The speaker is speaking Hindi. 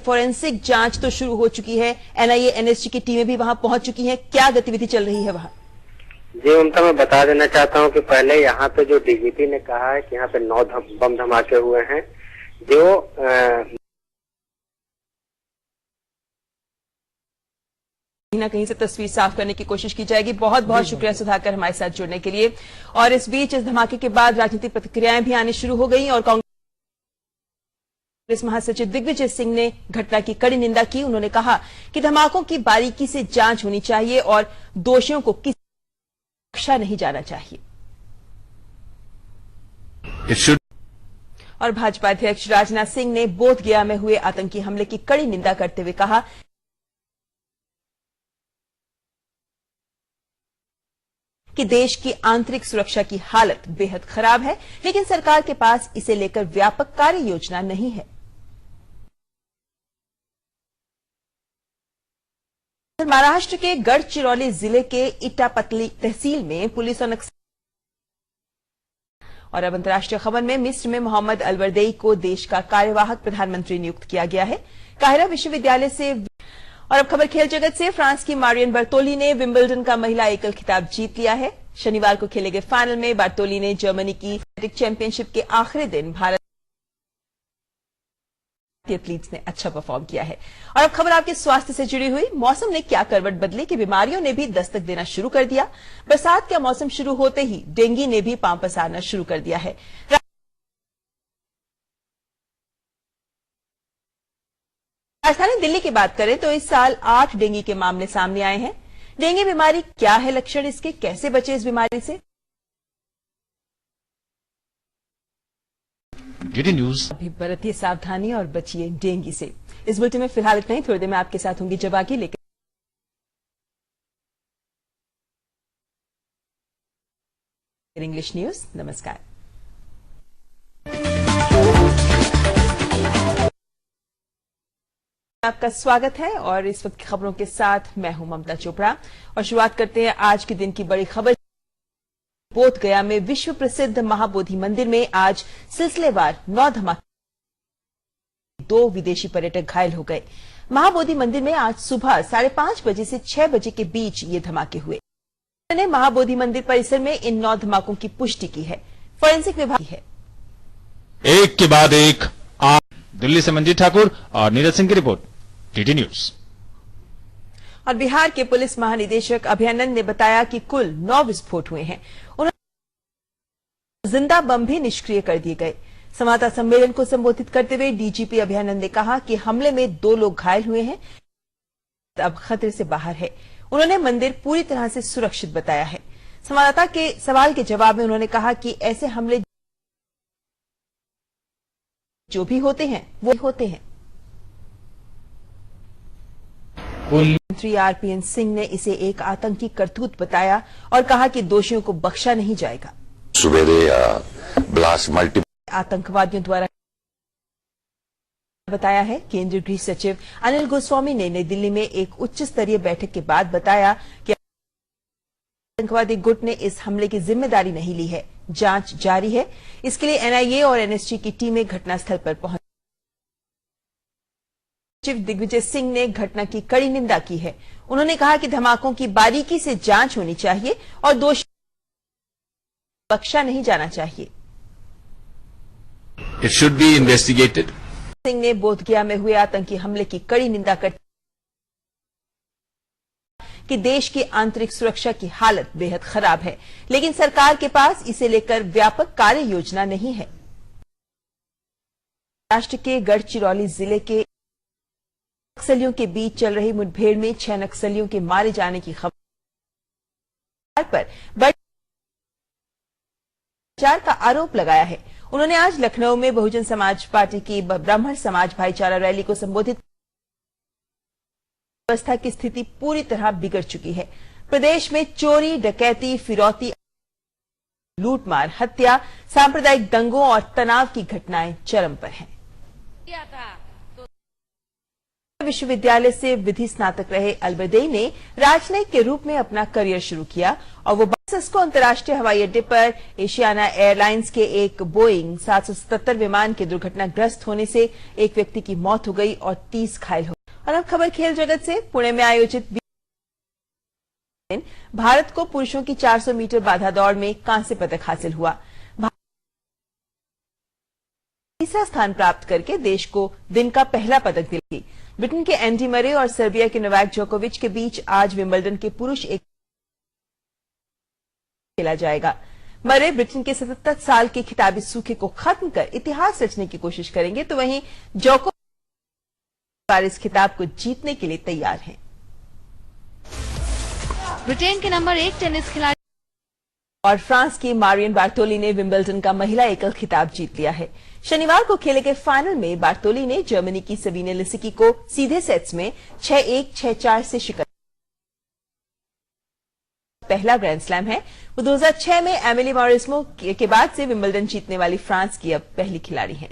फोरेंसिक जांच तो शुरू हो चुकी है, एनआईए एनएसजी की टीमें भी वहां पहुंच चुकी हैं। क्या गतिविधि चल रही है वहां? जी ममता, मैं बता देना चाहता हूं कि पहले यहाँ पे जो डीजीपी ने कहा है कि यहाँ पे 9 बम धमाके हुए हैं, जो कहीं ना कहीं से तस्वीर साफ करने की कोशिश की जाएगी। बहुत बहुत शुक्रिया सुधाकर हमारे साथ जुड़ने के लिए। और इस बीच इस धमाके के बाद राजनीतिक प्रतिक्रियाएं भी आनी शुरू हो गई और कांग्रेस महासचिव दिग्विजय सिंह ने घटना की कड़ी निंदा की। उन्होंने कहा कि धमाकों की बारीकी से जांच होनी चाहिए और दोषियों को किसी बख्शा नहीं जाना चाहिए। और भाजपा अध्यक्ष राजनाथ सिंह ने बोधगया में हुए आतंकी हमले की कड़ी निंदा करते हुए कहा कि देश की आंतरिक सुरक्षा की हालत बेहद खराब है, लेकिन सरकार के पास इसे लेकर व्यापक कार्य योजना नहीं है। महाराष्ट्र के गढ़चिरौली जिले के इटापतली तहसील में पुलिस और अब अंतर्राष्ट्रीय खबर में मिस्र में मोहम्मद अलवरदेई को देश का कार्यवाहक प्रधानमंत्री नियुक्त किया गया है। काहिरा विश्वविद्यालय से। और अब खबर खेल जगत से। फ्रांस की मारियन बार्तोली ने विंबलडन का महिला एकल खिताब जीत लिया है। शनिवार को खेले गए फाइनल में बार्तोली ने जर्मनी की चैंपियनशिप के आखिरी दिन भारतीय एथलीट्स ने अच्छा परफॉर्म किया है। और अब खबर आपके स्वास्थ्य से जुड़ी हुई। मौसम ने क्या करवट बदली कि बीमारियों ने भी दस्तक देना शुरू कर दिया। बरसात का मौसम शुरू होते ही डेंगू ने भी पांव पसारना शुरू कर दिया है। राजधानी दिल्ली की बात करें तो इस साल 8 डेंगू के मामले सामने आए हैं। डेंगू बीमारी क्या है, लक्षण इसके, कैसे बचे इस बीमारी से? DD news. अभी बरतिए सावधानी और बचिए डेंगू से। इस बुलेटिन में फिलहाल इतना ही। थोड़ी देर में आपके साथ होंगी जवागी, लेकिन इंग्लिश न्यूज। नमस्कार। आपका स्वागत है और इस वक्त की खबरों के साथ मैं हूं ममता चोपड़ा। और शुरुआत करते हैं आज के दिन की बड़ी खबर। बोधगया में विश्व प्रसिद्ध महाबोधि मंदिर में आज सिलसिलेवार 9 धमाके, 2 विदेशी पर्यटक घायल हो गए। महाबोधि मंदिर में आज सुबह 5:30 बजे से 6 बजे के बीच ये धमाके हुए। ने महाबोधि मंदिर परिसर में इन 9 धमाकों की पुष्टि की है। फोरेंसिक विभाग की है। एक के बाद एक। दिल्ली से मंजीत ठाकुर और नीरज सिंह की रिपोर्ट, डीडी न्यूज। और बिहार के पुलिस महानिदेशक अभयानंद ने बताया कि कुल 9 विस्फोट हुए हैं। उन्होंने जिंदा बम भी निष्क्रिय कर दिए गए। संवाददाता सम्मेलन को संबोधित करते हुए डीजीपी अभयानंद ने कहा कि हमले में 2 लोग घायल हुए हैं, अब खतरे से बाहर है। उन्होंने मंदिर पूरी तरह से सुरक्षित बताया है। संवाददाता के सवाल के जवाब में उन्होंने कहा कि ऐसे हमले जो भी होते हैं वो होते हैं। मंत्री आरपीएन सिंह ने इसे एक आतंकी करतूत बताया और कहा कि दोषियों को बख्शा नहीं जाएगा। आतंकवादियों द्वारा बताया है। केंद्रीय गृह सचिव अनिल गोस्वामी ने नई दिल्ली में एक उच्च स्तरीय बैठक के बाद बताया कि आतंकवादी गुट ने इस हमले की जिम्मेदारी नहीं ली है। जांच जारी है। इसके लिए एनआईए और एनएसजी की टीमें घटनास्थल पर पहुंची। सचिव दिग्विजय सिंह ने घटना की कड़ी निंदा की है। उन्होंने कहा कि धमाकों की बारीकी से जांच होनी चाहिए और दोषी बख्शा नहीं जाना चाहिए। It should be investigated. Singh ने बोधगया में हुए आतंकी हमले की कड़ी निंदा करते कि देश की आंतरिक सुरक्षा की हालत बेहद खराब है, लेकिन सरकार के पास इसे लेकर व्यापक कार्य योजना नहीं है। महाराष्ट्र के गढ़चिरौली जिले के नक्सलियों के बीच चल रही मुठभेड़ में 6 नक्सलियों के मारे जाने की खबर पर भ्रष्टाचार का आरोप लगाया है। उन्होंने आज लखनऊ में बहुजन समाज पार्टी की ब्राह्मण समाज भाईचारा रैली को संबोधित व्यवस्था की स्थिति पूरी तरह बिगड़ चुकी है। प्रदेश में चोरी, डकैती, फिरौती, लूटमार, हत्या, सांप्रदायिक दंगों और तनाव की घटनाएं चरम पर हैं। विश्वविद्यालय से विधि स्नातक रहे अलवरदेई ने राजनयिक के रूप में अपना करियर शुरू किया और वो सिस्को अंतर्राष्ट्रीय हवाई अड्डे पर एशियाना एयरलाइंस के एक बोइंग 777 विमान के दुर्घटनाग्रस्त होने से एक व्यक्ति की मौत हो गई और 30 घायल हो गए। और अब खबर खेल जगत से। पुणे में आयोजित भारत को पुरुषों की 400 मीटर बाधा दौड़ में कांस्य पदक हासिल हुआ। तीसरा स्थान प्राप्त करके देश को दिन का पहला पदक दिलाई। ब्रिटेन के एंडी मरे और सर्बिया के नोवाक जोकोविच के बीच आज विंबलडन के पुरुष एक खेला जाएगा। मरे ब्रिटेन के 77 साल के खिताबी सूखे को खत्म कर इतिहास रचने की कोशिश करेंगे, तो वहीं जोकोविच इस खिताब को जीतने के लिए तैयार हैं। ब्रिटेन के नंबर 1 टेनिस खिलाड़ी और फ्रांस की मारियन बार्टोली ने विंबलडन का महिला एकल खिताब जीत लिया है। शनिवार को खेले गए फाइनल में बार्टोली ने जर्मनी की सबीने लिसिकी को सीधे सेट्स में 6-1, 6-4 से शिकस्त। पहला ग्रैंड स्लैम है। वो 2006 में एमिली मॉरिस्मो के बाद से विंबलडन जीतने वाली फ्रांस की अब पहली खिलाड़ी हैं।